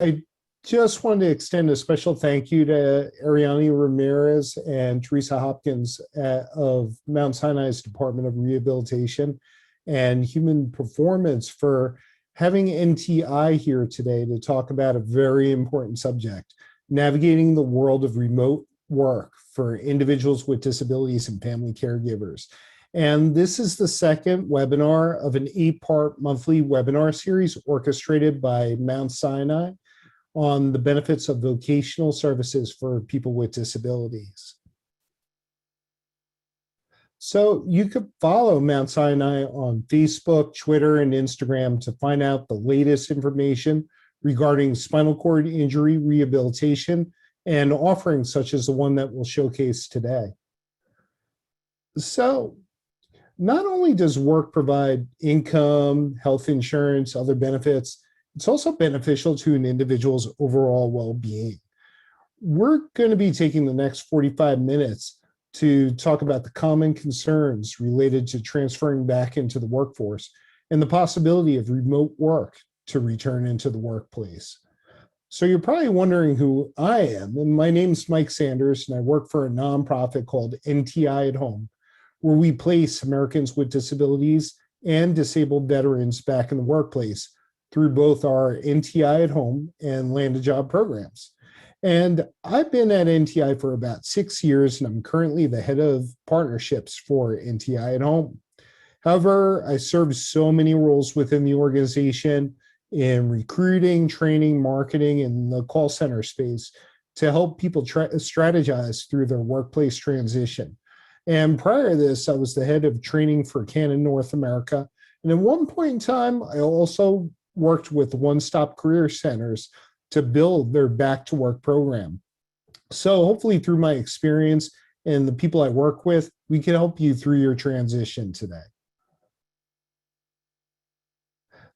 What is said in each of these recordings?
I just wanted to extend a special thank you to Ariane Ramirez and Teresa Hopkins of Mount Sinai's Department of Rehabilitation and Human Performance for having NTI here today to talk about a very important subject, navigating the world of remote work for individuals with disabilities and family caregivers. And this is the second webinar of an 8-part monthly webinar series orchestrated by Mount Sinai on the benefits of vocational services for people with disabilities. So you could follow Mount Sinai on Facebook, Twitter, and Instagram to find out the latest information regarding spinal cord injury rehabilitation and offerings such as the one that we'll showcase today. So not only does work provide income, health insurance, other benefits, it's also beneficial to an individual's overall well-being. We're going to be taking the next 45 minutes to talk about the common concerns related to transferring back into the workforce and the possibility of remote work to return into the workplace. So you're probably wondering who I am, and my name's Mike Sanders, and I work for a nonprofit called NTI at Home, where we place Americans with disabilities and disabled veterans back in the workplace through both our NTI at Home and Land a Job programs. And I've been at NTI for about 6 years, and I'm currently the head of partnerships for NTI at Home. However, I serve so many roles within the organization in recruiting, training, marketing, and the call center space to help people strategize through their workplace transition. And prior to this, I was the head of training for Canon North America. And at one point in time, I also worked with One Stop Career Centers to build their back to work program. So hopefully through my experience and the people I work with, we can help you through your transition today.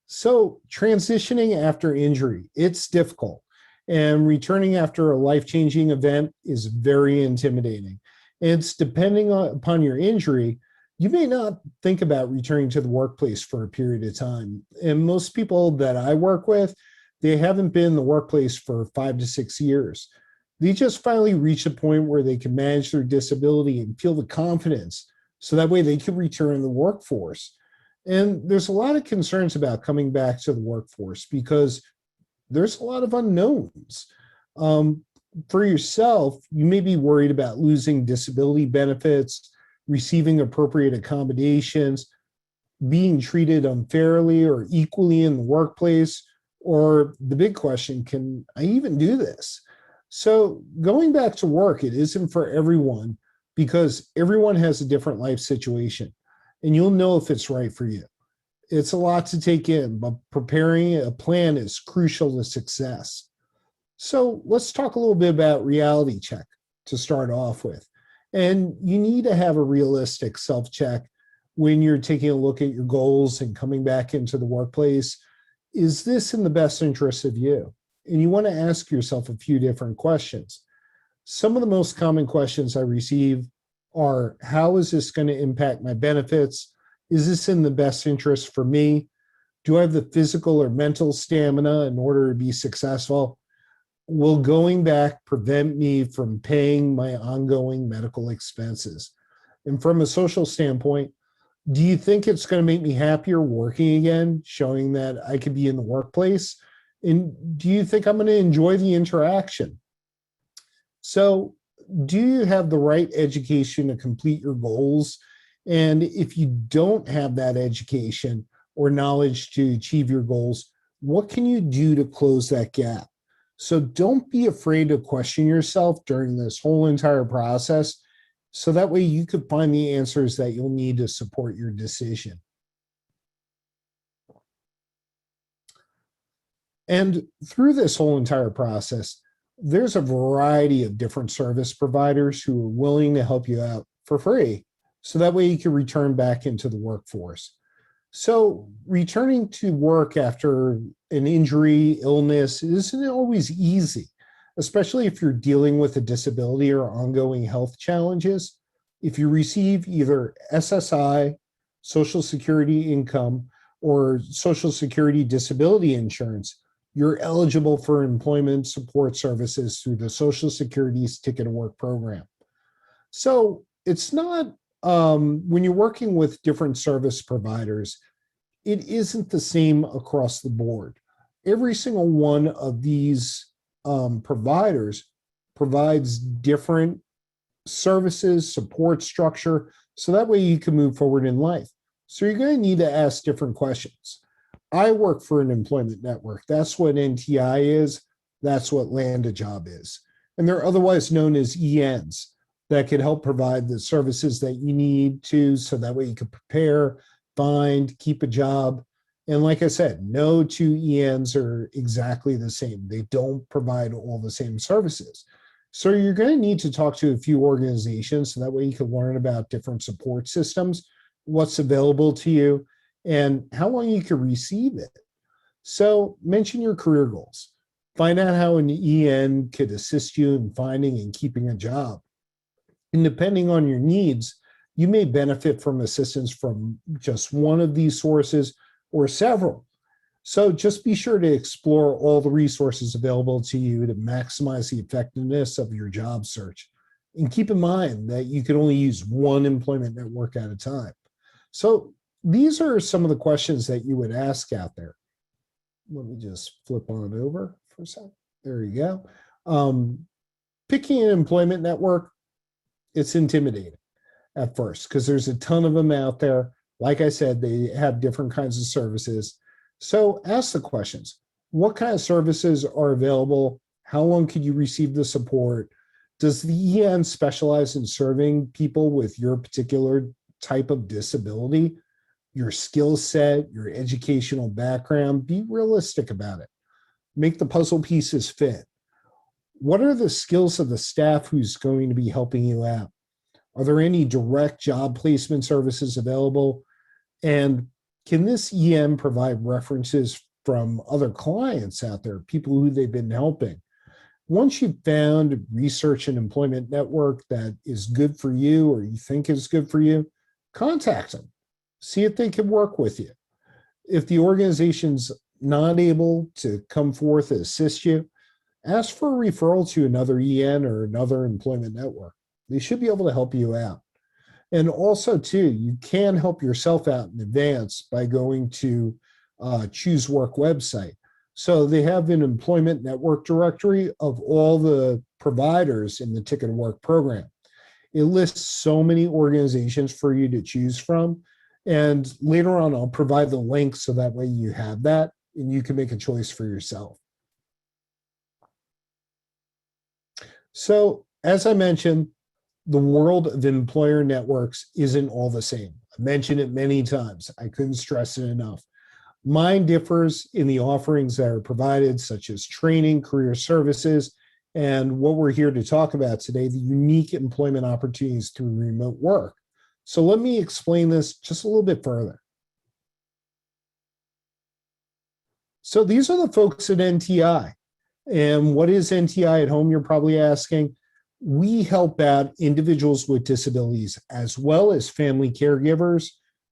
So transitioning after injury, it's difficult. And returning after a life-changing event is very intimidating. It's depending upon your injury, you may not think about returning to the workplace for a period of time. And most people that I work with, they haven't been in the workplace for 5 to 6 years. They just finally reach a point where they can manage their disability and feel the confidence so that way they can return to the workforce. And there's a lot of concerns about coming back to the workforce because there's a lot of unknowns. For yourself, you may be worried about losing disability benefits, receiving appropriate accommodations, being treated unfairly or equally in the workplace, or the big question, can I even do this? So going back to work, it isn't for everyone because everyone has a different life situation, and you'll know if it's right for you. It's a lot to take in, but preparing a plan is crucial to success. So let's talk a little bit about reality check to start off with. And you need to have a realistic self-check when you're taking a look at your goals and coming back into the workplace. Is this in the best interest of you? And you want to ask yourself a few different questions. Some of the most common questions I receive are, how is this going to impact my benefits? Is this in the best interest for me? Do I have the physical or mental stamina in order to be successful? Will going back prevent me from paying my ongoing medical expenses? And from a social standpoint, do you think it's going to make me happier working again, showing that I could be in the workplace? And do you think I'm going to enjoy the interaction? So, do you have the right education to complete your goals? And if you don't have that education or knowledge to achieve your goals, what can you do to close that gap? So don't be afraid to question yourself during this whole entire process, so that way you could find the answers that you'll need to support your decision. And through this whole entire process, there's a variety of different service providers who are willing to help you out for free, so that way you can return back into the workforce. So returning to work after an injury, illness isn't always easy, especially if you're dealing with a disability or ongoing health challenges. If you receive either SSI, Social Security income, or Social Security disability insurance, you're eligible for employment support services through the Social Security's Ticket to Work program. So it's not, when you're working with different service providers, it isn't the same across the board. Every single one of these providers provides different services, support structure, so that way you can move forward in life. So you're going to need to ask different questions. I work for an employment network. That's what NTI is. That's what Land a Job is. And they're otherwise known as ENs that can help provide the services that you need to, so that way you can prepare, find, keep a job. And like I said, no two ENs are exactly the same. They don't provide all the same services. So you're going to need to talk to a few organizations so that way you can learn about different support systems, what's available to you, and how long you can receive it. So mention your career goals. Find out how an EN could assist you in finding and keeping a job. And depending on your needs, you may benefit from assistance from just one of these sources or several. So just be sure to explore all the resources available to you to maximize the effectiveness of your job search. And keep in mind that you can only use one employment network at a time. So these are some of the questions that you would ask out there. Let me just flip on over for a second. There you go. Picking an employment network, it's intimidating at first because there's a ton of them out there. Like I said, they have different kinds of services. So ask the questions. What kind of services are available? How long could you receive the support? Does the EN specialize in serving people with your particular type of disability? Your skill set, your educational background? Be realistic about it. Make the puzzle pieces fit. What are the skills of the staff who's going to be helping you out? Are there any direct job placement services available? And can this EM provide references from other clients out there, people who they've been helping? Once you've found, research an employment network that is good for you or you think is good for you, contact them. See if they can work with you. If the organization's not able to come forth and assist you, ask for a referral to another EN or another employment network. They should be able to help you out. And also, too, you can help yourself out in advance by going to Choose Work website. So they have an employment network directory of all the providers in the Ticket to Work program. It lists so many organizations for you to choose from. And later on, I'll provide the link so that way you have that and you can make a choice for yourself. So as I mentioned, the world of employer networks isn't all the same. I mentioned it many times. I couldn't stress it enough. Mine differs in the offerings that are provided, such as training, career services, and what we're here to talk about today, the unique employment opportunities through remote work. So let me explain this just a little bit further. So these are the folks at NTI. And what is NTI at home, you're probably asking? We help out individuals with disabilities as well as family caregivers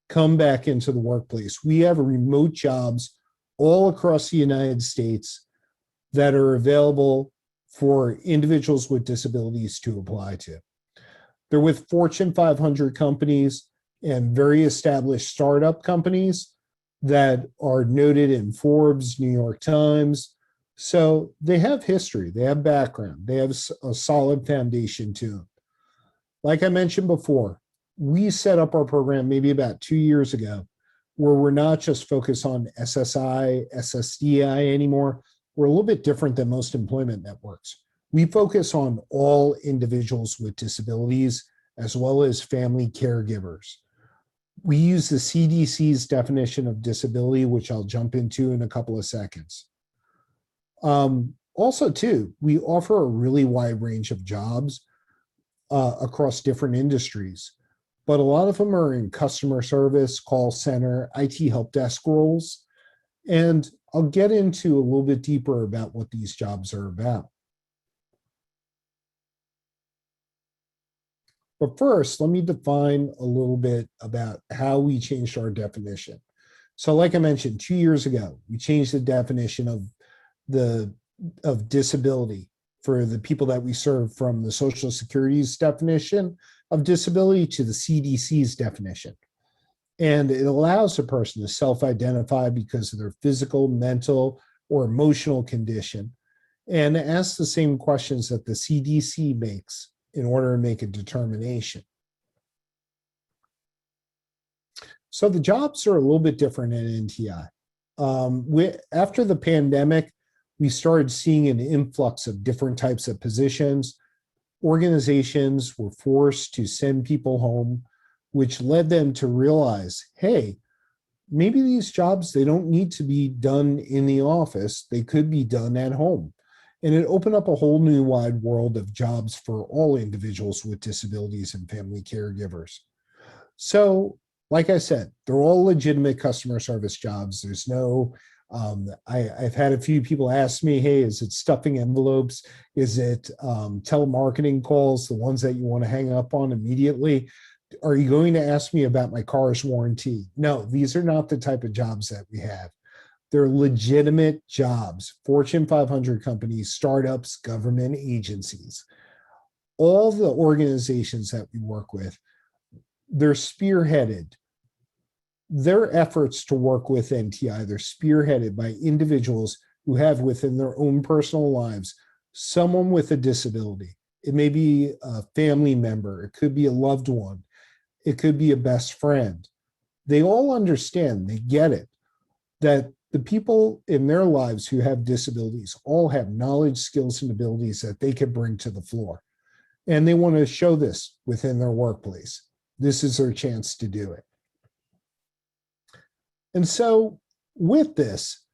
come back into the workplace. We have remote jobs all across the United States that are available for individuals with disabilities to apply to. They're with Fortune 500 companies and very established startup companies that are noted in Forbes, New York Times. So they have history, they have background, they have a solid foundation to them. Like I mentioned before, we set up our program maybe about 2 years ago, where we're not just focused on SSI, SSDI anymore. We're a little bit different than most employment networks. We focus on all individuals with disabilities as well as family caregivers. We use the CDC's definition of disability, which I'll jump into in a couple of seconds. Also, too, we offer a really wide range of jobs across different industries, but a lot of them are in customer service, call center, IT help desk roles. And I'll get into a little bit deeper about what these jobs are about. But first, let me define a little bit about how we changed our definition. So like I mentioned, 2 years ago, we changed the definition of the of disability for the people that we serve, from the Social Security's definition of disability to the CDC's definition. And it allows a person to self-identify because of their physical, mental, or emotional condition, and ask the same questions that the CDC makes in order to make a determination. So the jobs are a little bit different at NTI. After the pandemic, we started seeing an influx of different types of positions. Organizations were forced to send people home, which led them to realize, hey, maybe these jobs, they don't need to be done in the office. They could be done at home. And it opened up a whole new wide world of jobs for all individuals with disabilities and family caregivers. So, like I said, they're all legitimate customer service jobs. There's no, I've had a few people ask me, hey, is it stuffing envelopes? Is it telemarketing calls, the ones that you want to hang up on immediately? Are you going to ask me about my car's warranty? No, these are not the type of jobs that we have. They're legitimate jobs, Fortune 500 companies, startups, government agencies. All the organizations that we work with, they're spearheaded. Their efforts to work with NTI, they're spearheaded by individuals who have within their own personal lives someone with a disability. It may be a family member, it could be a loved one, it could be a best friend. They all understand, they get it, that the people in their lives who have disabilities all have knowledge, skills, and abilities that they can bring to the floor. And they want to show this within their workplace. This is their chance to do it. And so with this,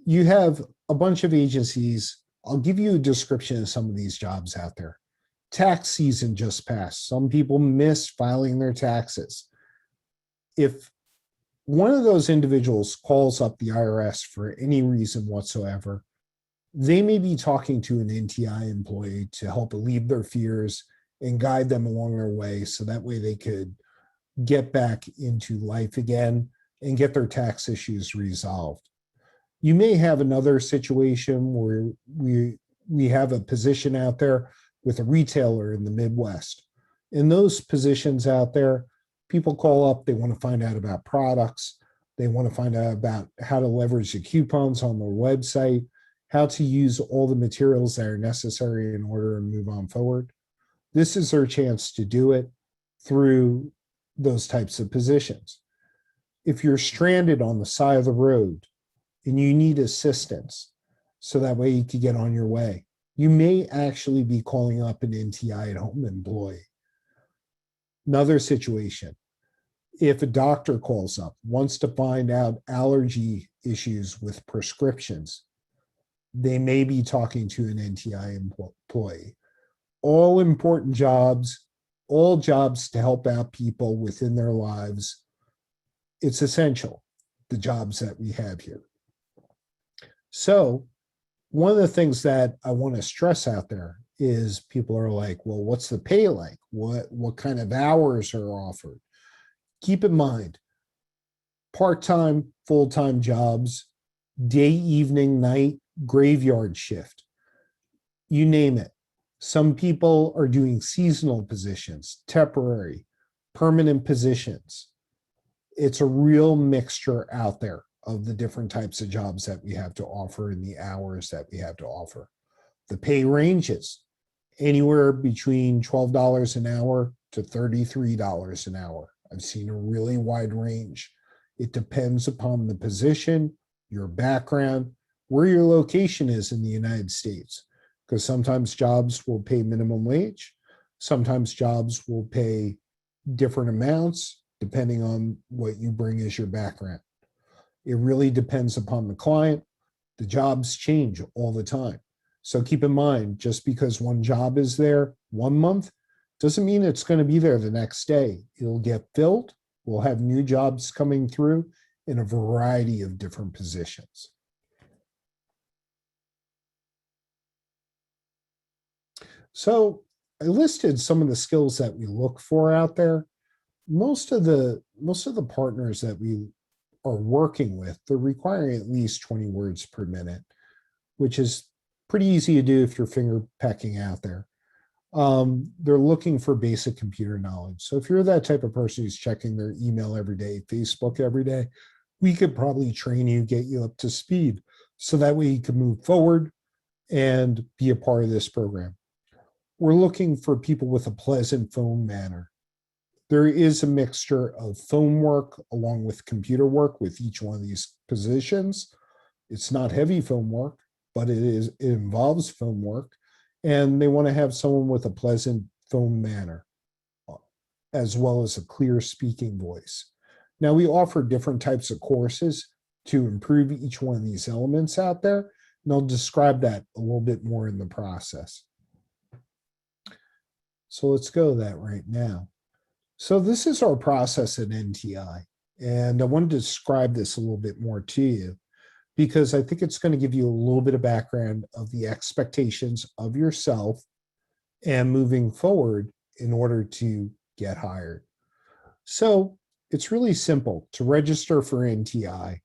you have a bunch of agencies. I'll give you a description of some of these jobs out there. Tax season just passed. Some people miss filing their taxes. If one of those individuals calls up the IRS for any reason whatsoever, they may be talking to an NTI employee to help alleviate their fears and guide them along their way, so that way they could get back into life again and get their tax issues resolved. You may have another situation where we have a position out there with a retailer in the Midwest. In those positions out there, people call up, they want to find out about products, they want to find out about how to leverage the coupons on their website, how to use all the materials that are necessary in order to move on forward. This is their chance to do it through those types of positions. If you're stranded on the side of the road and you need assistance so that way you can get on your way, you may actually be calling up an NTI at home employee. Another situation, if a doctor calls up, wants to find out allergy issues with prescriptions, they may be talking to an NTI employee. All important jobs, all jobs to help out people within their lives. It's essential, the jobs that we have here. So one of the things that I want to stress out there is people are like, well, what's the pay like? What kind of hours are offered? Keep in mind, part-time, full-time jobs, day, evening, night, graveyard shift, you name it. Some people are doing seasonal positions, temporary, permanent positions. It's a real mixture out there of the different types of jobs that we have to offer and the hours that we have to offer. The pay ranges anywhere between $12 an hour to $33 an hour. I've seen a really wide range. It depends upon the position, your background, where your location is in the United States, because sometimes jobs will pay minimum wage. Sometimes jobs will pay different amounts depending on what you bring as your background. It really depends upon the client. The jobs change all the time. So keep in mind, just because one job is there 1 month, doesn't mean it's going to be there the next day. It'll get filled. We'll have new jobs coming through in a variety of different positions. So I listed some of the skills that we look for out there. Most of the partners that we are working with, they're requiring at least 20 words per minute. which is pretty easy to do if you're finger pecking out there. They're looking for basic computer knowledge. So if you're that type of person who's checking their email every day, Facebook every day, we could probably train you, get you up to speed. So that way you can move forward and be a part of this program. We're looking for people with a pleasant phone manner. There is a mixture of phone work along with computer work with each one of these positions. It's not heavy phone work, but it involves phone work. And they want to have someone with a pleasant phone manner, as well as a clear speaking voice. Now, we offer different types of courses to improve each one of these elements out there, and I'll describe that a little bit more in the process. So let's go to that right now. So this is our process at NTI, and I wanted to describe this a little bit more to you because I think it's going to give you a little bit of background of the expectations of yourself and moving forward in order to get hired. So it's really simple to register for NTI.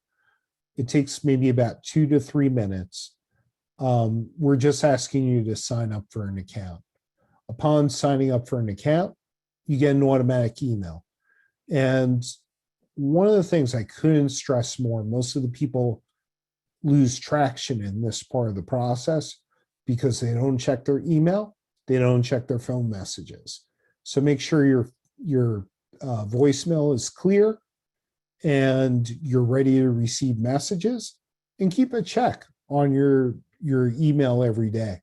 It takes maybe about 2 to 3 minutes. We're just asking you to sign up for an account. Upon signing up for an account, you get an automatic email. And one of the things I couldn't stress more, most of the people lose traction in this part of the process because they don't check their email, they don't check their phone messages. So make sure your voicemail is clear and you're ready to receive messages, and keep a check on your email every day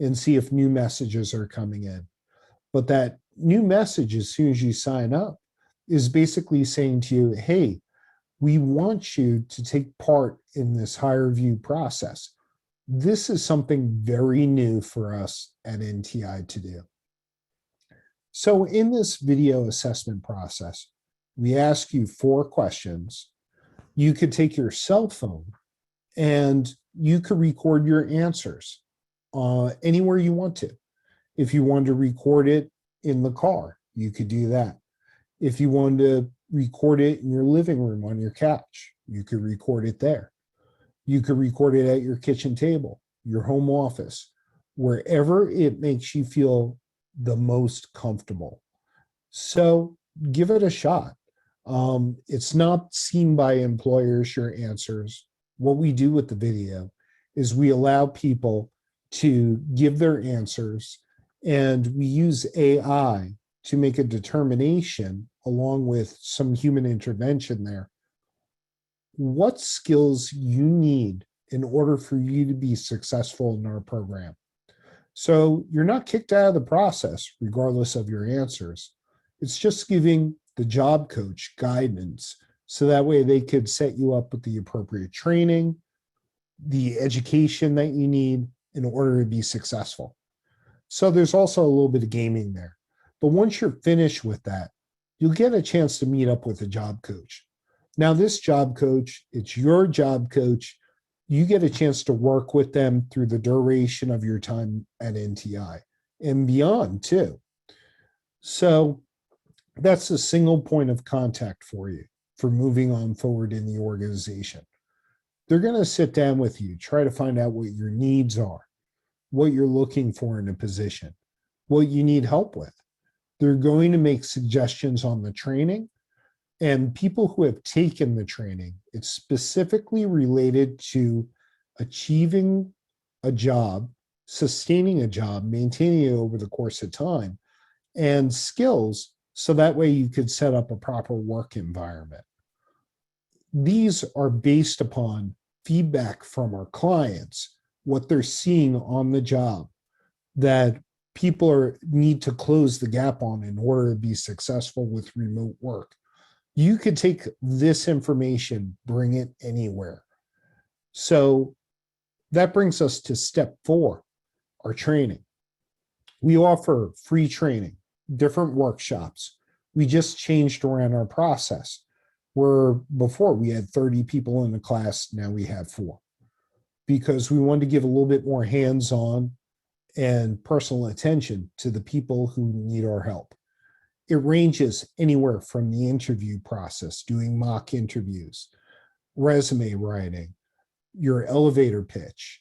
and see if new messages are coming in. But that new message, as soon as you sign up, is basically saying to you, hey, we want you to take part in this HireVue process. This is something very new for us at NTI to do. So in this video assessment process, we ask you 4 questions. You could take your cell phone and you could record your answers anywhere you want to. If you want to record it in the car, you could do that. If you wanted to record it in your living room on your couch, you could record it there. You could record it at your kitchen table, your home office, wherever it makes you feel the most comfortable. So give it a shot. It's not seen by employers, your answers. What we do with the video is we allow people to give their answers, and we use AI to make a determination, along with some human intervention there, what skills you need in order for you to be successful in our program. So you're not kicked out of the process, regardless of your answers. It's just giving the job coach guidance so that way they could set you up with the appropriate training, the education that you need in order to be successful. So there's also a little bit of gaming there. But once you're finished with that, you'll get a chance to meet up with a job coach. Now, this job coach, it's your job coach. You get a chance to work with them through the duration of your time at NTI and beyond too. So that's a single point of contact for you for moving on forward in the organization. They're going to sit down with you, try to find out what your needs are, what you're looking for in a position, what you need help with. They're going to make suggestions on the training, and people who have taken the training, it's specifically related to achieving a job, sustaining a job, maintaining it over the course of time, and skills, so that way you could set up a proper work environment. These are based upon feedback from our clients, what they're seeing on the job, that people need to close the gap on in order to be successful with remote work. You could take this information, bring it anywhere. So that brings us to step 4, our training. We offer free training, different workshops. We just changed around our process, where before we had 30 people in the class, now we have 4, because we wanted to give a little bit more hands-on and personal attention to the people who need our help. It ranges anywhere from the interview process, doing mock interviews, resume writing, your elevator pitch,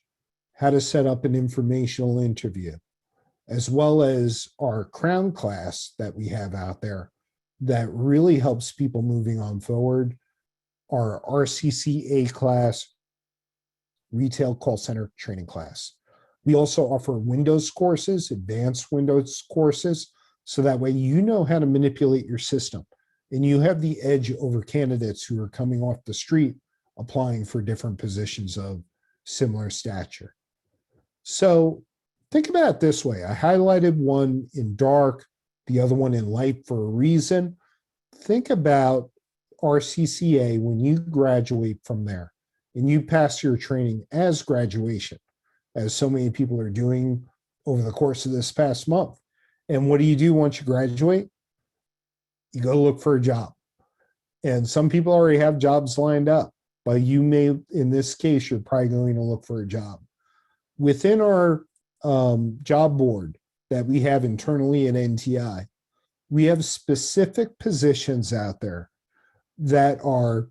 how to set up an informational interview, as well as our crown class that we have out there that really helps people moving on forward, our RCCA class, retail call center training class. We also offer Windows courses, advanced Windows courses, so that way you know how to manipulate your system and you have the edge over candidates who are coming off the street applying for different positions of similar stature. So think about it this way. I highlighted one in dark, the other one in light for a reason. Think about RCCA when you graduate from there and you pass your training as graduation, as so many people are doing over the course of this past month. And what do you do once you graduate? You go look for a job. And some people already have jobs lined up, but you may, in this case, you're probably going to look for a job. Within our job board that we have internally at NTI, we have specific positions out there that are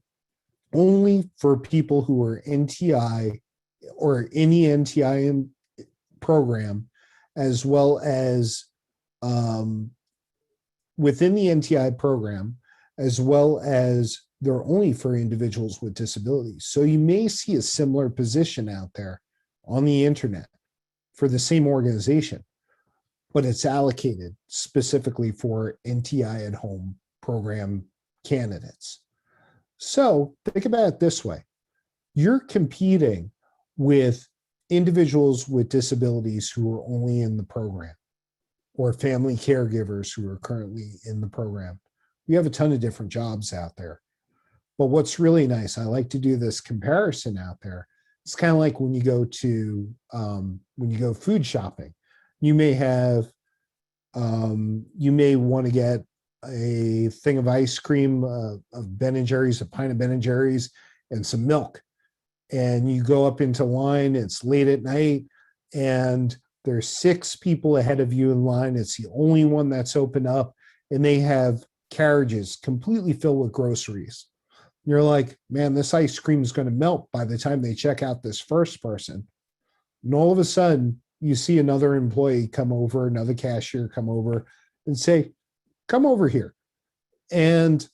only for people who are NTI or any NTI program, as well as within the NTI program, as well as they're only for individuals with disabilities. So you may see a similar position out there on the internet for the same organization, but it's allocated specifically for NTI at home program candidates. So think about it this way. You're competing with individuals with disabilities who are only in the program, or family caregivers who are currently in the program. We have a ton of different jobs out there. But what's really nice, I like to do this comparison out there. It's kind of like when you go food shopping. You may want to get a thing of ice cream of Ben and Jerry's, a pint of Ben and Jerry's, and some milk. And you go up into line, it's late at night, and there's 6 people ahead of you in line. It's the only one that's open up, and they have carriages completely filled with groceries. You're like, man, this ice cream is going to melt by the time they check out this first person. And all of a sudden, you see another employee come over, another cashier come over and say, come over here. And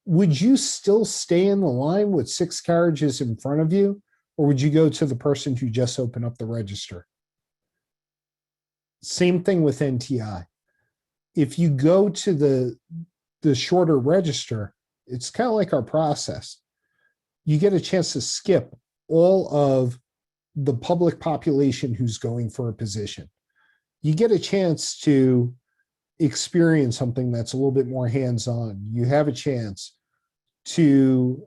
would you still stay in the line with 6 carriages in front of you? Or would you go to the person who just opened up the register? Same thing with NTI. If you go to the shorter register, it's kind of like our process. You get a chance to skip all of the public population who's going for a position. You get a chance to experience something that's a little bit more hands-on. You have a chance to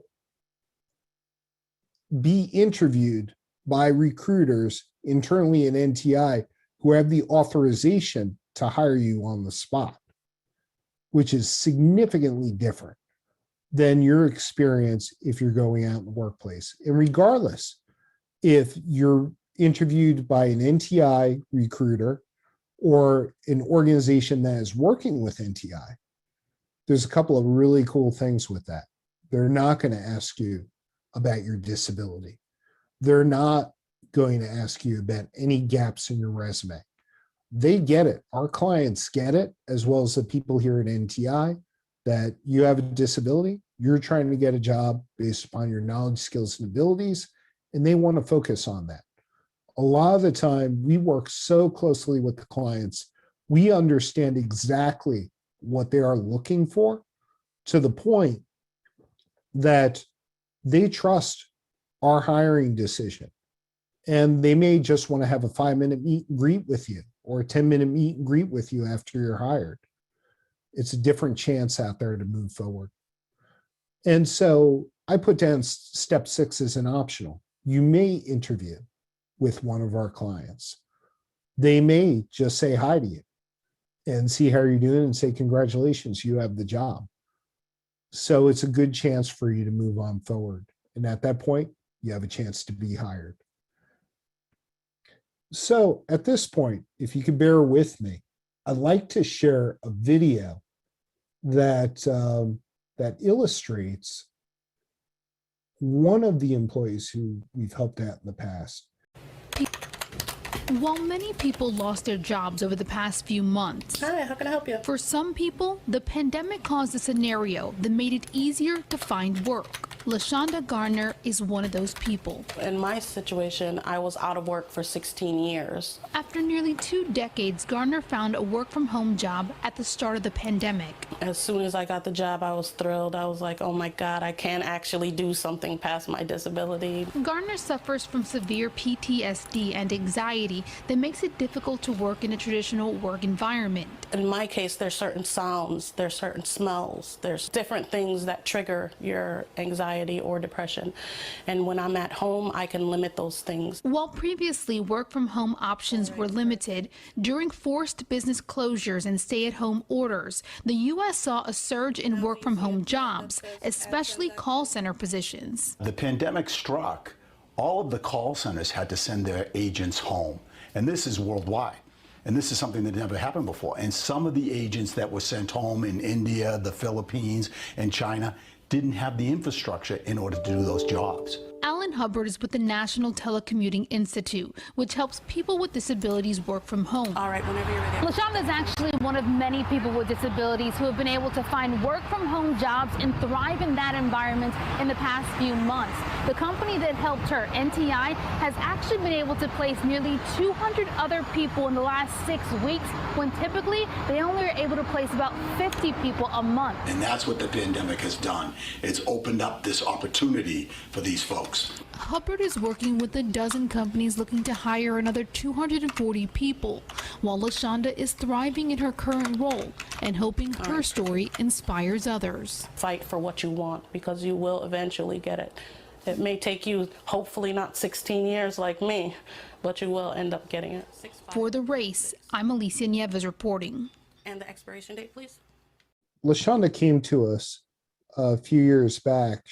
be interviewed by recruiters internally in NTI who have the authorization to hire you on the spot, which is significantly different than your experience if you're going out in the workplace. And regardless, if you're interviewed by an NTI recruiter or an organization that is working with NTI, there's a couple of really cool things with that. They're not going to ask you about your disability. They're not going to ask you about any gaps in your resume. They get it. Our clients get it, as well as the people here at NTI, that you have a disability, you're trying to get a job based upon your knowledge, skills, and abilities, and they want to focus on that. A lot of the time, we work so closely with the clients, we understand exactly what they are looking for, to the point that they trust our hiring decision. And they may just want to have a 5-minute meet and greet with you, or a 10-minute meet and greet with you after you're hired. It's a different chance out there to move forward. And so I put down step 6 as an optional. You may interview with one of our clients. They may just say hi to you and see how you're doing and say, congratulations, you have the job. So it's a good chance for you to move on forward. And at that point, you have a chance to be hired. So at this point, if you could bear with me, I'd like to share a video that that illustrates one of the employees who we've helped out in the past. While many people lost their jobs over the past few months, Hi, how can I help you? for some people, the pandemic caused a scenario that made it easier to find work. LaShonda Garner is one of those people. In my situation, I was out of work for 16 years. After nearly 2 decades, Garner found a work-from-home job at the start of the pandemic. As soon as I got the job, I was thrilled. I was like, oh my God, I can actually do something past my disability. Garner suffers from severe PTSD and anxiety that makes it difficult to work in a traditional work environment. In my case, there's certain sounds, there's certain smells, there's different things that trigger your anxiety or depression. And when I'm at home, I can limit those things. While previously work-from-home options were limited, during forced business closures and stay-at-home orders, the U.S. saw a surge in work-from-home jobs, especially call center positions. The pandemic struck. All of the call centers had to send their agents home, and this is worldwide. And this is something that never happened before. And some of the agents that were sent home in India, the Philippines, and China didn't have the infrastructure in order to do those jobs. Alan Hubbard is with the National Telecommuting Institute, which helps people with disabilities work from home. All right, whenever you're ready. LaShonda is actually one of many people with disabilities who have been able to find work from home jobs and thrive in that environment in the past few months. The company that helped her, NTI, has actually been able to place nearly 200 other people in the last 6 weeks, when typically they only are able to place about 50 people a month. And that's what the pandemic has done. It's opened up this opportunity for these folks. Hubbard is working with a dozen companies looking to hire another 240 people, while LaShonda is thriving in her current role and hoping her story inspires others. Fight for what you want, because you will eventually get it. It may take you, hopefully not 16 years like me, but you will end up getting it. For The Race, I'm Alicia Nieves reporting. And the expiration date, please. LaShonda came to us a few years back.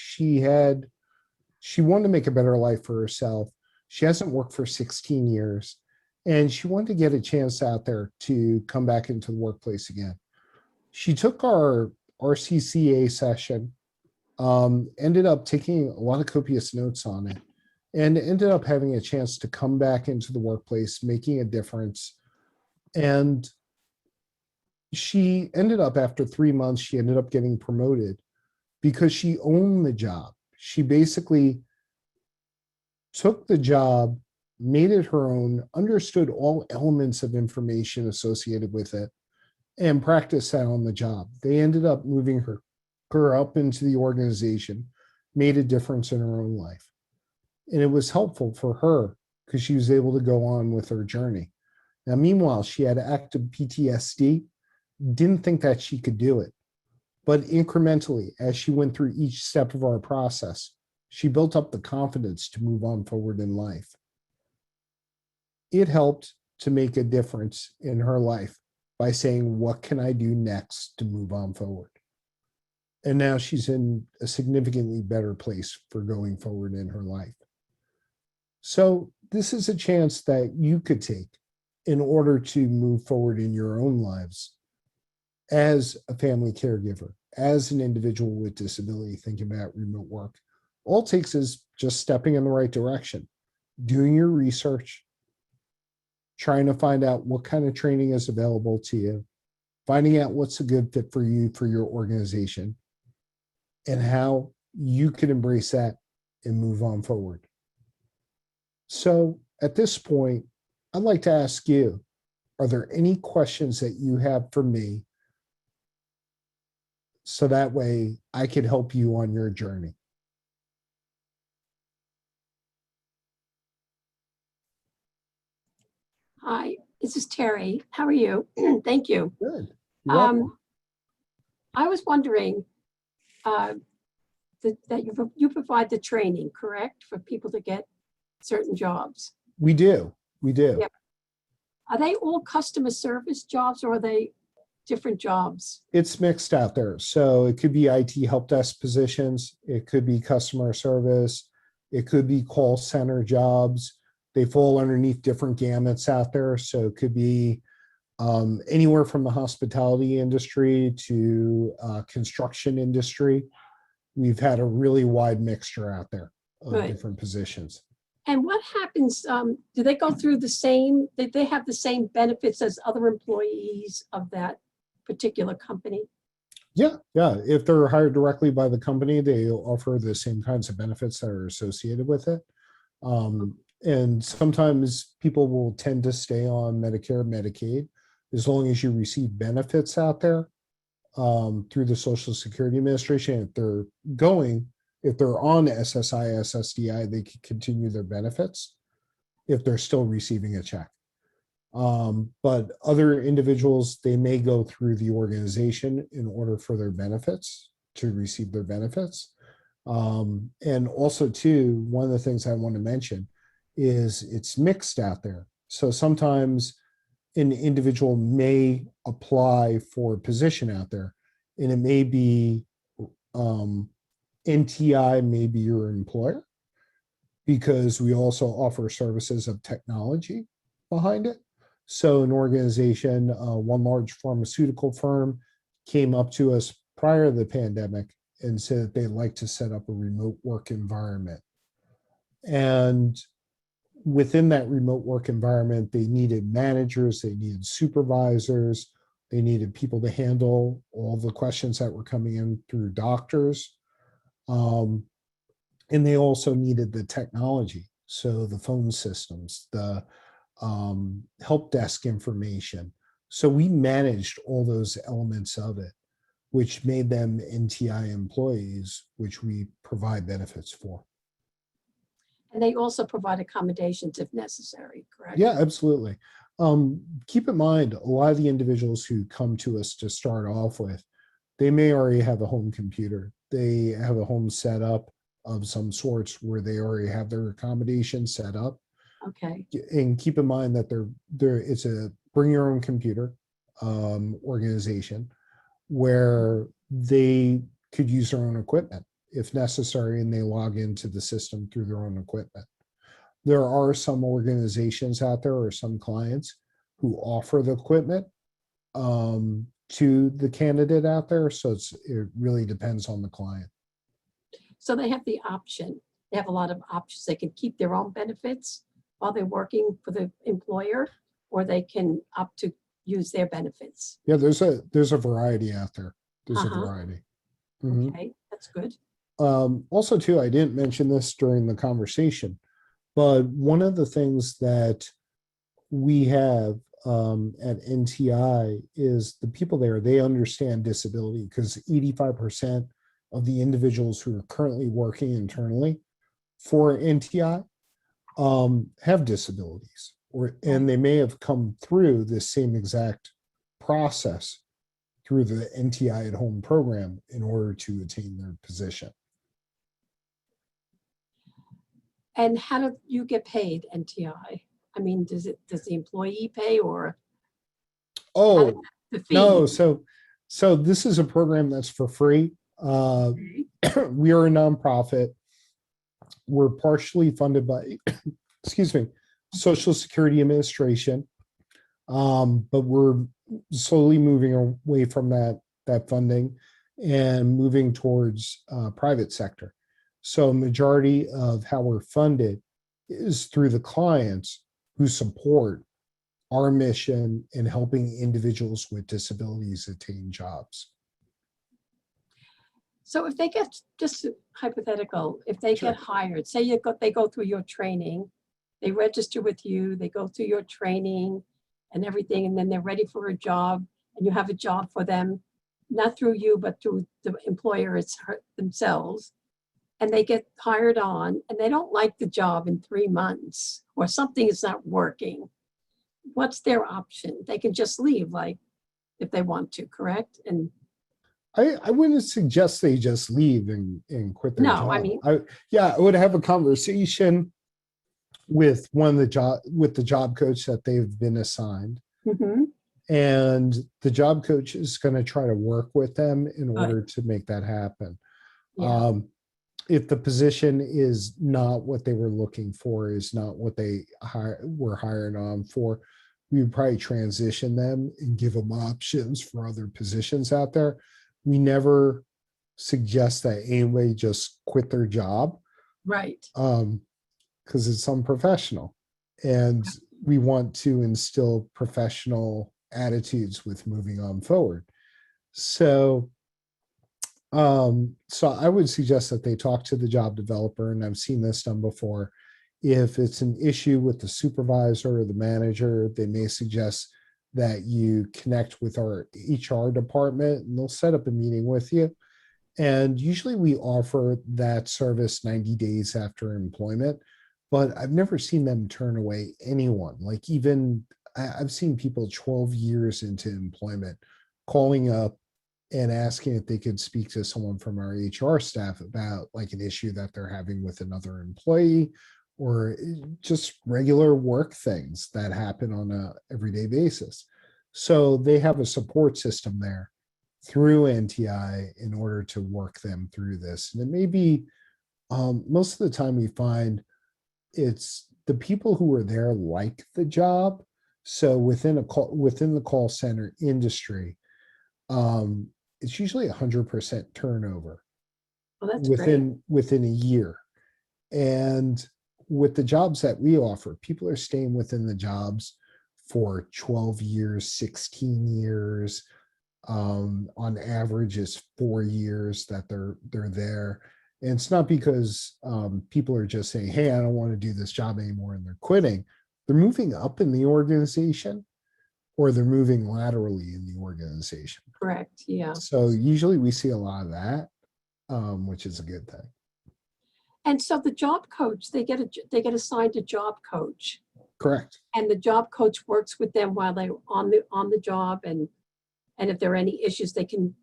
She wanted to make a better life for herself. She hasn't worked for 16 years, and she wanted to get a chance out there to come back into the workplace again. She took our RCCA session, ended up taking a lot of copious notes on it, and ended up having a chance to come back into the workplace, making a difference. And she ended up, after 3 months, she ended up getting promoted because she owned the job. She basically took the job, made it her own, understood all elements of information associated with it, and practiced that on the job. They ended up moving her up into the organization, made a difference in her own life. And it was helpful for her because she was able to go on with her journey. Now, meanwhile, she had active PTSD, didn't think that she could do it. But incrementally, as she went through each step of our process, she built up the confidence to move on forward in life. It helped to make a difference in her life by saying, what can I do next to move on forward? And now she's in a significantly better place for going forward in her life. So this is a chance that you could take in order to move forward in your own lives as a family caregiver, as an individual with disability thinking about remote work. All it takes is just stepping in the right direction, doing your research, trying to find out what kind of training is available to you, finding out what's a good fit for you, for your organization, and how you can embrace that and move on forward. So at this point, I'd like to ask you, are there any questions that you have for me, so that way I could help you on your journey? Hi, this is Terry. How are you? Thank you. Good. You're welcome. I was wondering that you provide the training, correct, for people to get certain jobs? We do. Yep. Are they all customer service jobs, or are they different jobs? It's mixed out there. So it could be IT help desk positions. It could be customer service. It could be call center jobs. They fall underneath different gamuts out there. So it could be anywhere from the hospitality industry to construction industry. we've had a really wide mixture out there of Good. different positions. And what happens, do they go through the same, did they have the same benefits as other employees of that particular company? Yeah, yeah. If they're hired directly by the company, they offer the same kinds of benefits that are associated with it. And sometimes people will tend to stay on Medicare, Medicaid, as long as you receive benefits out there through the Social Security Administration. If they're on SSI, SSDI, they can continue their benefits if they're still receiving a check. But other individuals, they may go through the organization in order for their benefits, to receive their benefits. And also too, one of the things I want to mention is it's mixed out there. So sometimes an individual may apply for a position out there, and it may be NTI may be your employer, because we also offer services of technology behind it. So an organization, one large pharmaceutical firm came up to us prior to the pandemic and said that they'd like to set up a remote work environment. And within that remote work environment, they needed managers, they needed supervisors, they needed people to handle all the questions that were coming in through doctors. And they also needed the technology. So the phone systems, the help desk information. So we managed all those elements of it, which made them NTI employees, which we provide benefits for. And they also provide accommodations if necessary, correct? Yeah, absolutely. Keep in mind, a lot of the individuals who come to us to start off with, they may already have a home computer. They have a home setup of some sorts where they already have their accommodation set up. Okay, And keep in mind that it's a bring your own computer organization where they could use their own equipment if necessary, and they log into the system through their own equipment. There are some organizations out there or some clients who offer the equipment to the candidate out there. So it really depends on the client. so they have the option, they have a lot of options. They can keep their own benefits while they're working for the employer, or they can opt to use their benefits. Yeah, there's a variety out there. There's a Uh-huh. variety. Mhm. Okay, that's good. Also too, I didn't mention this during the conversation, but one of the things that we have at NTI is the people there, they understand disability, because 85% of the individuals who are currently working internally for NTI have disabilities, and they may have come through this same exact process through the NTI at Home program in order to attain their position. And how do you get paid, NTI? I mean, does the employee pay, or Oh, the fee? no, so this is a program that's for free. Okay. We are a nonprofit. We're partially funded by, excuse me, Social Security Administration. But we're slowly moving away from that funding and moving towards private sector. So majority of how we're funded is through the clients who support our mission in helping individuals with disabilities attain jobs. So if they get, just hypothetical, if they Sure. get hired, say they go through your training, they register with you, they go through your training and everything, and then they're ready for a job, and you have a job for them, not through you, but through the employer themselves, and they get hired on, and they don't like the job in 3 months, or something is not working, what's their option? They can just leave, like, if they want to, correct? And I wouldn't suggest they just leave and quit their No, job. I mean- I would have a conversation with the job coach that they've been assigned, Mhm. and the job coach is going to try to work with them in order to make that happen. Yeah. If the position is not what they were looking for, is not what they were hired on for, we would probably transition them and give them options for other positions out there. We never suggest that anybody just quit their job, Right. because it's unprofessional. And we want to instill professional attitudes with moving on forward. So, so I would suggest that they talk to the job developer, and I've seen this done before. If it's an issue with the supervisor or the manager, they may suggest that you connect with our HR department, and they'll set up a meeting with you. And usually we offer that service 90 days after employment, but I've never seen them turn away anyone. Like even I've seen people 12 years into employment calling up and asking if they could speak to someone from our HR staff about like an issue that they're having with another employee, or just regular work things that happen on a everyday basis. So they have a support system there through NTI in order to work them through this. And it may be, most of the time we find it's the people who are there like the job. So within the call center industry, it's usually 100% turnover Well, that's great. within a year. And with the jobs that we offer, people are staying within the jobs for 12 years, 16 years. On average is 4 years that they're there. And it's not because people are just saying, hey, I don't want to do this job anymore, and they're quitting. They're moving up in the organization, or they're moving laterally in the organization. Correct. Yeah. So usually we see a lot of that, which is a good thing. And so the job coach, they get assigned a job coach, Correct. and the job coach works with them while they're on the job, and if there are any issues, they can,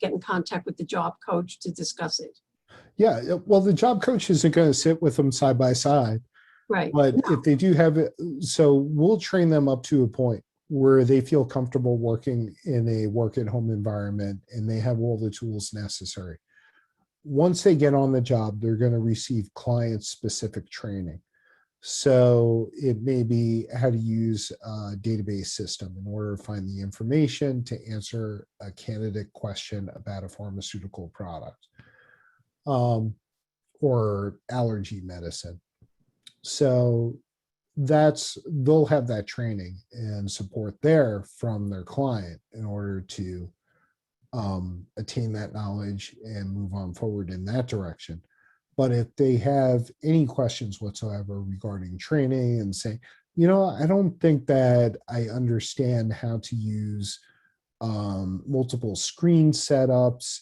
get in contact with the job coach to discuss it. Yeah. Well, the job coach isn't going to sit with them side by side, Right. but if they do have it, so we'll train them up to a point where they feel comfortable working in a work at home environment and they have all the tools necessary. Once they get on the job, they're going to receive client specific training. So it may be how to use a database system in order to find the information to answer a candidate question about a pharmaceutical product, or allergy medicine. So they'll have that training and support there from their client in order to attain that knowledge and move on forward in that direction. But if they have any questions whatsoever regarding training and say, I don't think that I understand how to use multiple screen setups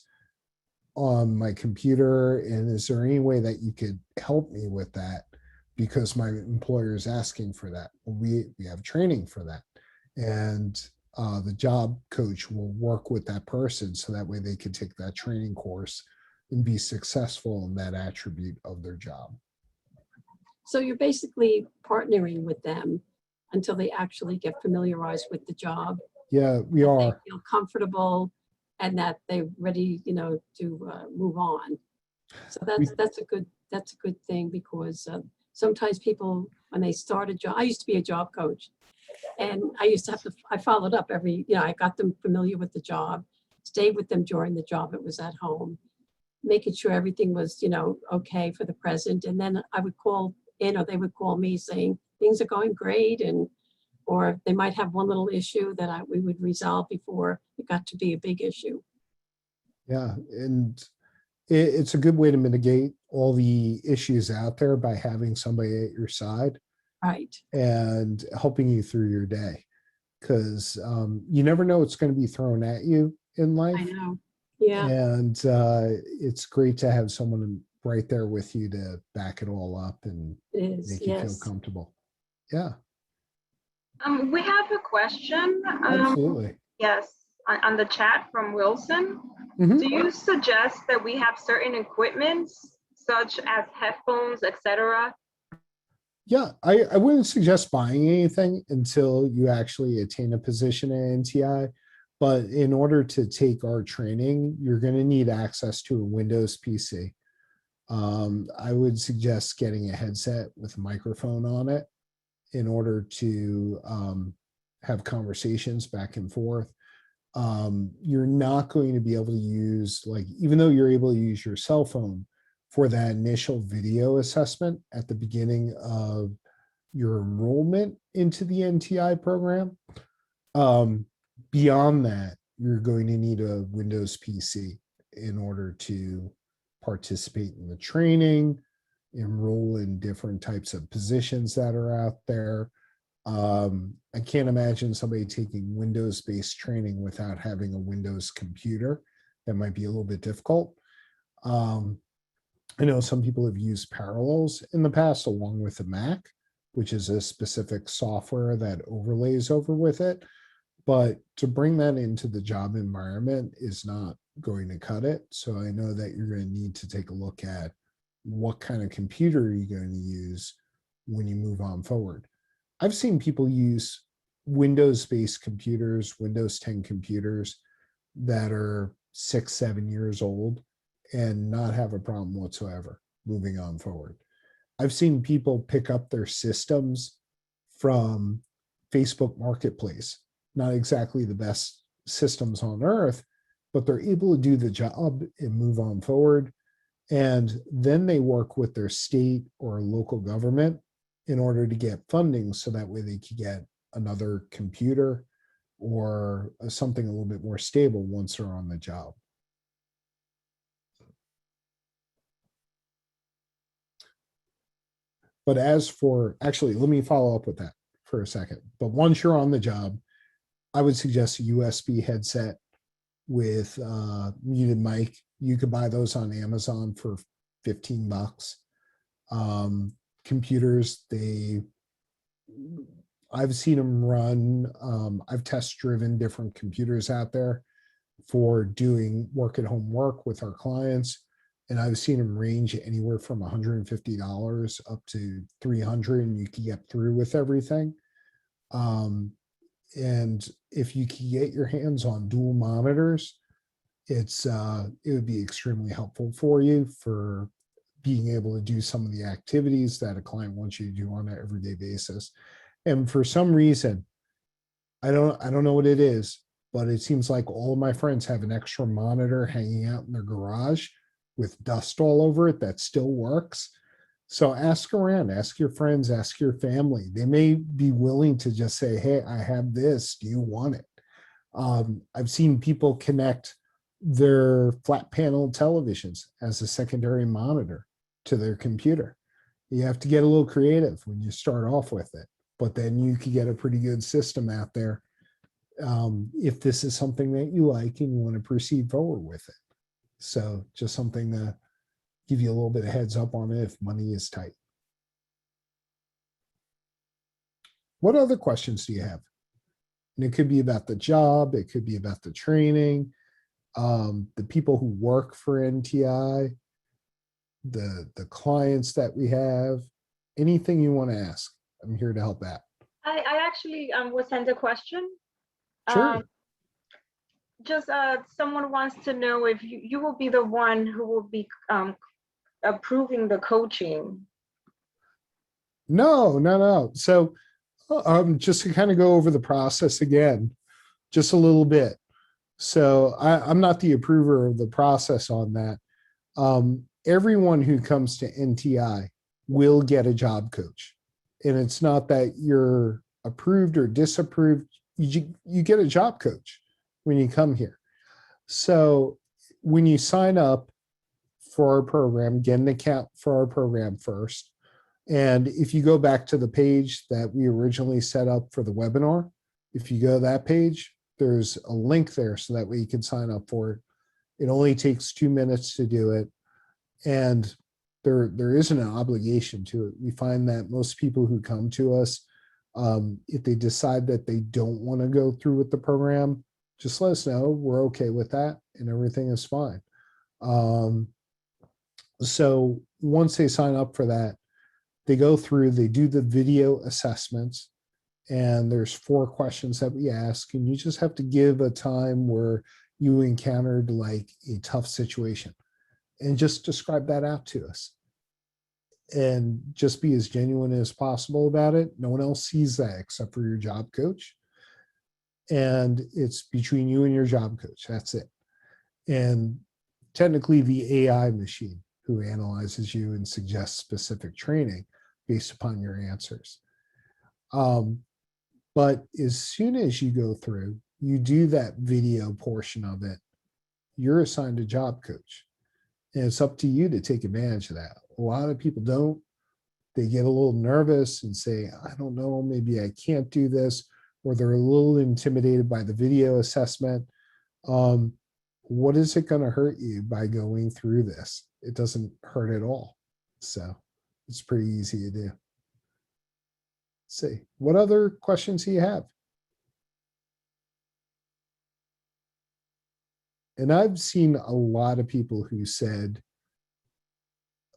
on my computer, and is there any way that you could help me with that? Because my employer is asking for that. Well, we have training for that. And the job coach will work with that person so that way they can take that training course and be successful in that attribute of their job. So you're basically partnering with them until they actually get familiarized with the job. Yeah, we They are. feel comfortable and that they're ready, to move on. So that's a good thing, because sometimes people, when they start a job, I used to be a job coach, and I followed up I got them familiar with the job, stayed with them during the job. It was at home, making sure everything was, okay for the present. And then I would call in, or they would call me saying things are going great, or they might have one little issue that we would resolve before it got to be a big issue. Yeah, and it's a good way to mitigate all the issues out there by having somebody at your side Right. and helping you through your day, because you never know what's going to be thrown at you in life. I know. Yeah. And it's great to have someone right there with you to back it all up and It is. make you feel Yes. comfortable. Yeah, We have a question. absolutely. Yes, on the chat from Wilson. Mhm. Do you suggest that we have certain equipments such as headphones, etc.? Yeah, I wouldn't suggest buying anything until you actually attain a position at NTI. But in order to take our training, you're going to need access to a Windows PC. I would suggest getting a headset with a microphone on it in order to have conversations back and forth. You're not going to be able to use, like, even though you're able to use your cell phone for that initial video assessment at the beginning of your enrollment into the NTI program, beyond that, you're going to need a Windows PC in order to participate in the training, enroll in different types of positions that are out there. I can't imagine somebody taking Windows-based training without having a Windows computer. That might be a little bit difficult. I know some people have used Parallels in the past along with the Mac, which is a specific software that overlays over with it. But to bring that into the job environment is not going to cut it. So I know that you're going to need to take a look at what kind of computer are you going to use when you move on forward. I've seen people use Windows-based computers, Windows 10 computers that are 6, 7 years old and not have a problem whatsoever moving on forward. I've seen people pick up their systems from Facebook Marketplace, not exactly the best systems on earth, but they're able to do the job and move on forward. And then they work with their state or local government in order to get funding so that way they can get another computer or something a little bit more stable once they're on the job. But as for, actually, let me follow up with that for a second. But once you're on the job, I would suggest a USB headset with muted mic. You could buy those on Amazon for $15. Computers, I've seen them run. I've test driven different computers out there for doing work at home work with our clients. And I've seen them range anywhere from $150 up to $300, and you can get through with everything. And if you can get your hands on dual monitors, it would be extremely helpful for you for being able to do some of the activities that a client wants you to do on an everyday basis. And for some reason, I don't know what it is, but it seems like all of my friends have an extra monitor hanging out in their garage with dust all over it that still works. So ask around, ask your friends, ask your family. They may be willing to just say, hey, I have this, do you want it? I've seen people connect their flat panel televisions as a secondary monitor to their computer. You have to get a little creative when you start off with it, but then you can get a pretty good system out there if this is something that you like and you want to proceed forward with it. So just something to give you a little bit of heads up on it if money is tight. What other questions do you have? And it could be about the job, it could be about the training, the people who work for NTI, the clients that we have, anything you want to ask. I'm here to help out. I actually was sent a question. Sure. Just someone wants to know if you will be the one who will be approving the coaching. No. So just to kind of go over the process again, just a little bit. So I'm not the approver of the process on that. Everyone who comes to NTI will get a job coach. And it's not that you're approved or disapproved. You get a job coach when you come here. So when you sign up for our program, get an account for our program first. And if you go back to the page that we originally set up for the webinar, if you go to that page, there's a link there so that way you can sign up for it. It only takes 2 minutes to do it. And there isn't an obligation to it. We find that most people who come to us, if they decide that they don't want to go through with the program, just let us know. We're okay with that and everything is fine. So once they sign up for that, they go through, they do the video assessments, and there's 4 questions that we ask, and you just have to give a time where you encountered like a tough situation and just describe that out to us. And just be as genuine as possible about it. No one else sees that except for your job coach. and it's between you and your job coach. That's it. And technically the AI machine who analyzes you and suggests specific training based upon your answers. But as soon as you go through, you do that video portion of it, you're assigned a job coach. And it's up to you to take advantage of that. A lot of people don't. They get a little nervous and say, I don't know, maybe I can't do this, or they're a little intimidated by the video assessment. What is it going to hurt you by going through this? It doesn't hurt at all. So it's pretty easy to do. Let's see, what other questions do you have? And I've seen a lot of people who said,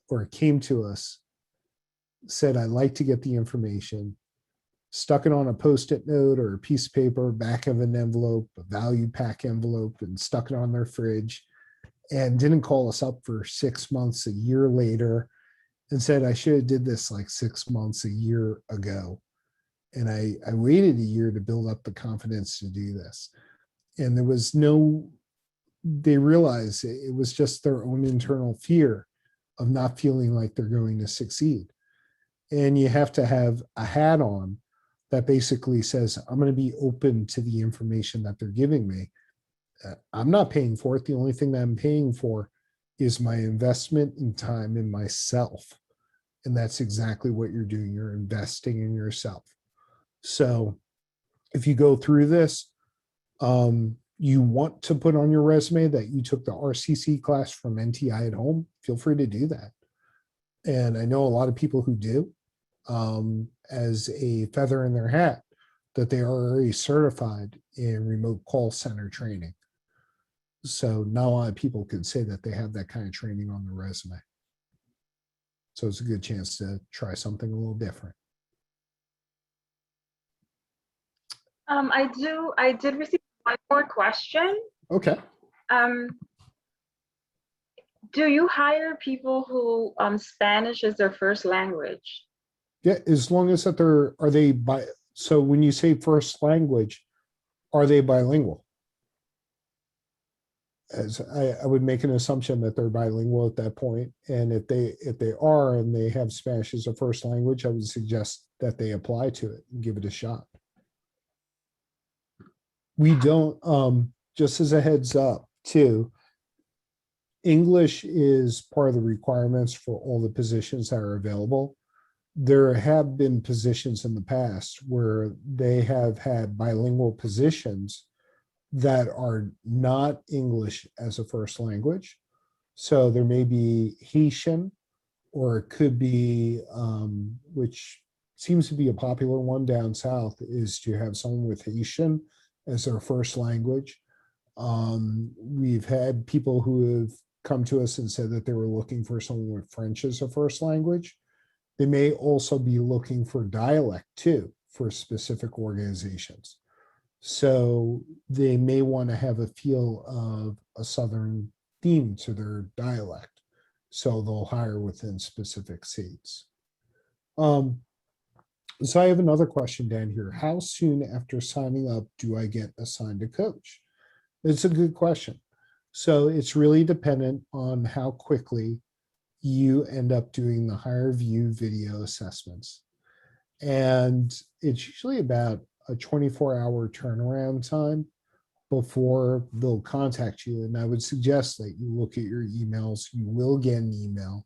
or came to us, said, I'd like to get the information, stuck it on a Post-it note or a piece of paper, back of an envelope, a value pack envelope, and stuck it on their fridge, and didn't call us up for 6 months, a year later, and said, I should have did this like 6 months, a year ago. And I waited a year to build up the confidence to do this. And there was no, they realized it was just their own internal fear of not feeling like they're going to succeed. And you have to have a hat on that basically says, I'm going to be open to the information that they're giving me. I'm not paying for it. The only thing that I'm paying for is my investment in time in myself. And that's exactly what you're doing. You're investing in yourself. So if you go through this, you want to put on your resume that you took the RCC class from NTI at home, feel free to do that. And I know a lot of people who do, as a feather in their hat, that they are already certified in remote call center training. So not a lot of people could say that they have that kind of training on their resume. So it's a good chance to try something a little different. I did receive one more question. Okay. Do you hire people who Spanish is their first language? Yeah, as long as that are they so when you say first language, are they bilingual? As I would make an assumption that they're bilingual at that point. And if they are and they have Spanish as a first language, I would suggest that they apply to it and give it a shot. We don't, just as a heads up too, English is part of the requirements for all the positions that are available. There have been positions in the past where they have had bilingual positions that are not English as a first language. So there may be Haitian, or it could be, which seems to be a popular one down south, is to have someone with Haitian as their first language. We've had people who have come to us and said that they were looking for someone with French as a first language. They may also be looking for dialect too, for specific organizations. So they may want to have a feel of a Southern theme to their dialect. So they'll hire within specific states. So I have another question down here. How soon after signing up do I get assigned a coach? It's a good question. So it's really dependent on how quickly you end up doing the HireVue video assessments. And it's usually about a 24-hour turnaround time before they'll contact you. And I would suggest that you look at your emails. You will get an email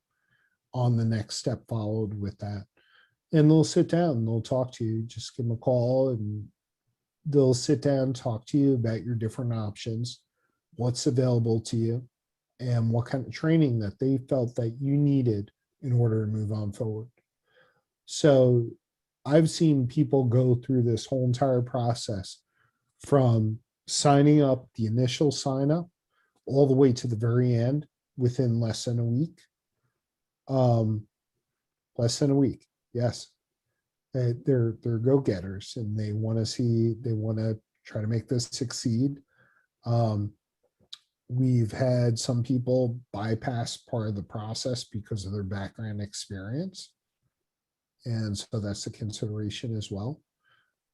on the next step followed with that. And they'll sit down and they'll talk to you. Just give them a call and they'll sit down, talk to you about your different options, what's available to you, and what kind of training that they felt that you needed in order to move on forward. So I've seen people go through this whole entire process from signing up, the initial sign up, all the way to the very end within less than a week. Less than a week. Yes, they're go-getters and they want to try to make this succeed. We've had some people bypass part of the process because of their background experience. And so that's a consideration as well.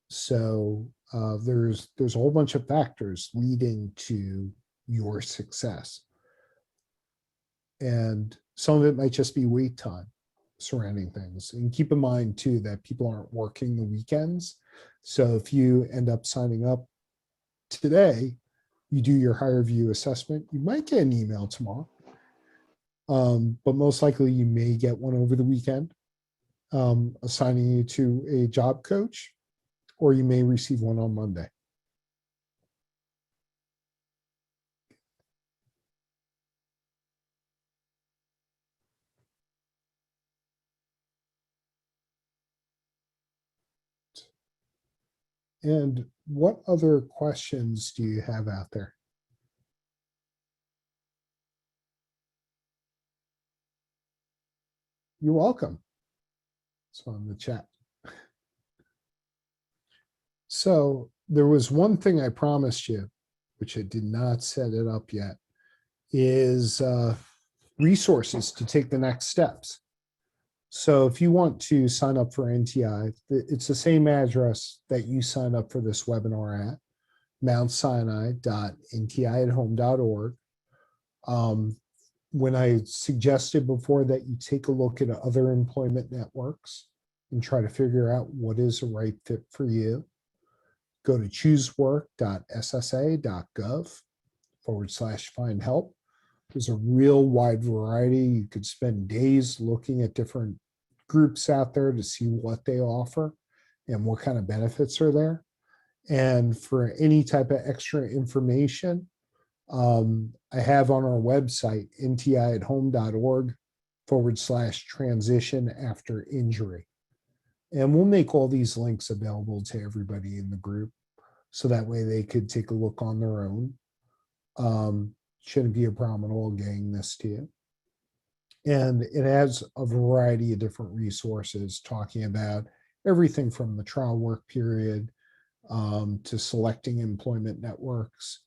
So there's a whole bunch of factors leading to your success. And some of it might just be wait time surrounding things. And keep in mind too that people aren't working the weekends. So if you end up signing up today, you do your higher view assessment, you might get an email tomorrow. But most likely you may get one over the weekend, assigning you to a job coach, or you may receive one on Monday. And what other questions do you have out there? You're welcome. It's on the chat. So there was one thing I promised you, which I did not set it up yet, is resources to take the next steps. So if you want to sign up for NTI, it's the same address that you sign up for this webinar at, mountsinai.ntiathome.org. When I suggested before that you take a look at other employment networks and try to figure out what is a right fit for you, go to choosework.ssa.gov/find help. There's a real wide variety. You could spend days looking at different groups out there to see what they offer and what kind of benefits are there. And for any type of extra information, I have on our website, ntiathome.org/transition after injury. And we'll make all these links available to everybody in the group, so that way they could take a look on their own. Shouldn't be a problem at all getting this to you. And it has a variety of different resources talking about everything from the trial work period to selecting employment networks.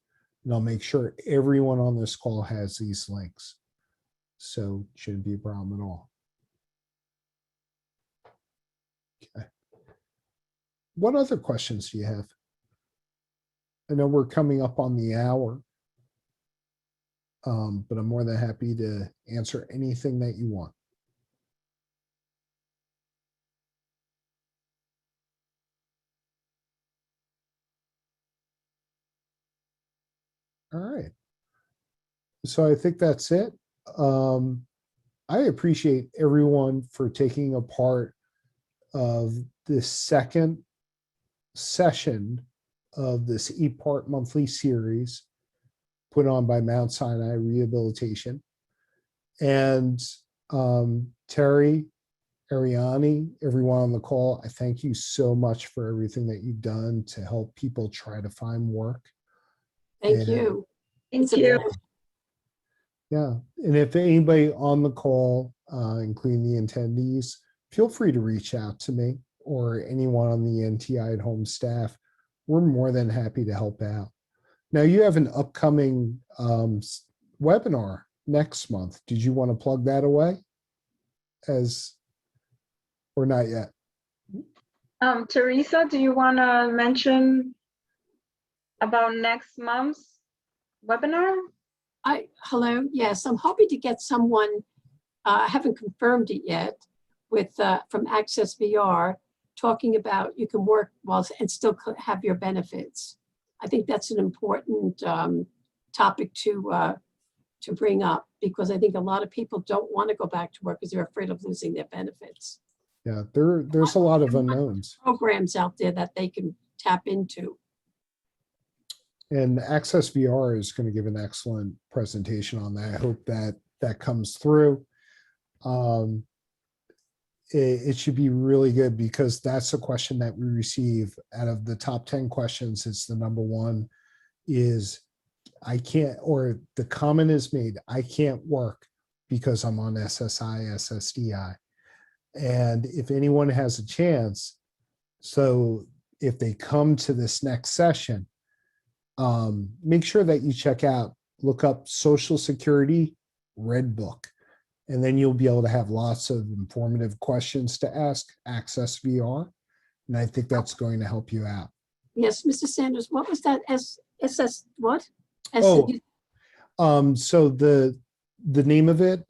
And I'll make sure everyone on this call has these links. So it shouldn't be a problem at all. Okay. What other questions do you have? I know we're coming up on the hour, but I'm more than happy to answer anything that you want. All right. So I think that's it. I appreciate everyone for taking a part of this second session of this 8-part monthly series put on by Mount Sinai Rehabilitation. And Terry, Ariani, everyone on the call, I thank you so much for everything that you've done to help people try to find work. Thank And- you. Thank you. Yeah, and if anybody on the call, including the attendees, feel free to reach out to me or anyone on the NTI at Home staff. We're more than happy to help out. Now, you have an upcoming webinar next month. Did you want to plug that away or not yet? Teresa, do you want to mention about next month's webinar? Hello, yes, I'm hoping to get someone, I haven't confirmed it yet, with from Access VR, talking about you can work while and still have your benefits. I think that's an important topic to bring up, because I think a lot of people don't want to go back to work because they're afraid of losing their benefits. Yeah, there's a lot of unknowns. Programs out there that they can tap into. And Access VR is going to give an excellent presentation on that. I hope that comes through. It should be really good, because that's a question that we receive out of the top 10 questions. It's the number one is I can't, or the comment is made, I can't work because I'm on SSI, SSDI. And if anyone has a chance, so if they come to this next session, make sure that you look up Social Security Red Book, and then you'll be able to have lots of informative questions to ask Access VR. And I think that's going to help you out. Yes, Mr. Sanders, what was that? SS, what? Oh, so the name of it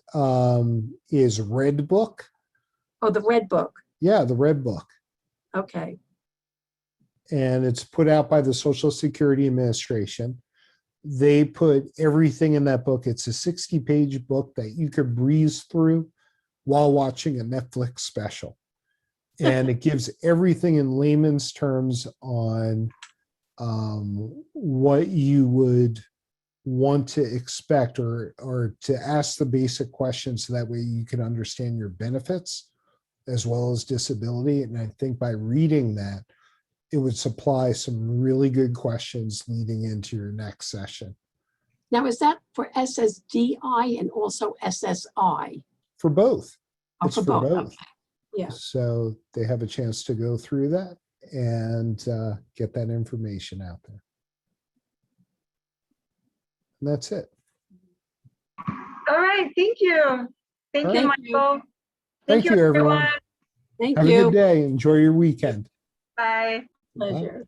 is Red Book. Oh, the Red Book. Yeah, the Red Book. Okay. And it's put out by the Social Security Administration. They put everything in that book. It's a 60-page book that you could breeze through while watching a Netflix special. And it gives everything in layman's terms on what you would want to expect or to ask the basic questions so that way you can understand your benefits as well as disability. And I think by reading that, it would supply some really good questions leading into your next session. Now, is that for SSDI and also SSI? For both. Oh, It's for for both. both. Okay. Yeah. So they have a chance to go through that and get that information out there. And that's it. All right, thank you. Thank All you, right. Michael. Thank you, everyone. Thank Have a you. good day. Enjoy your weekend. Bye. Pleasure.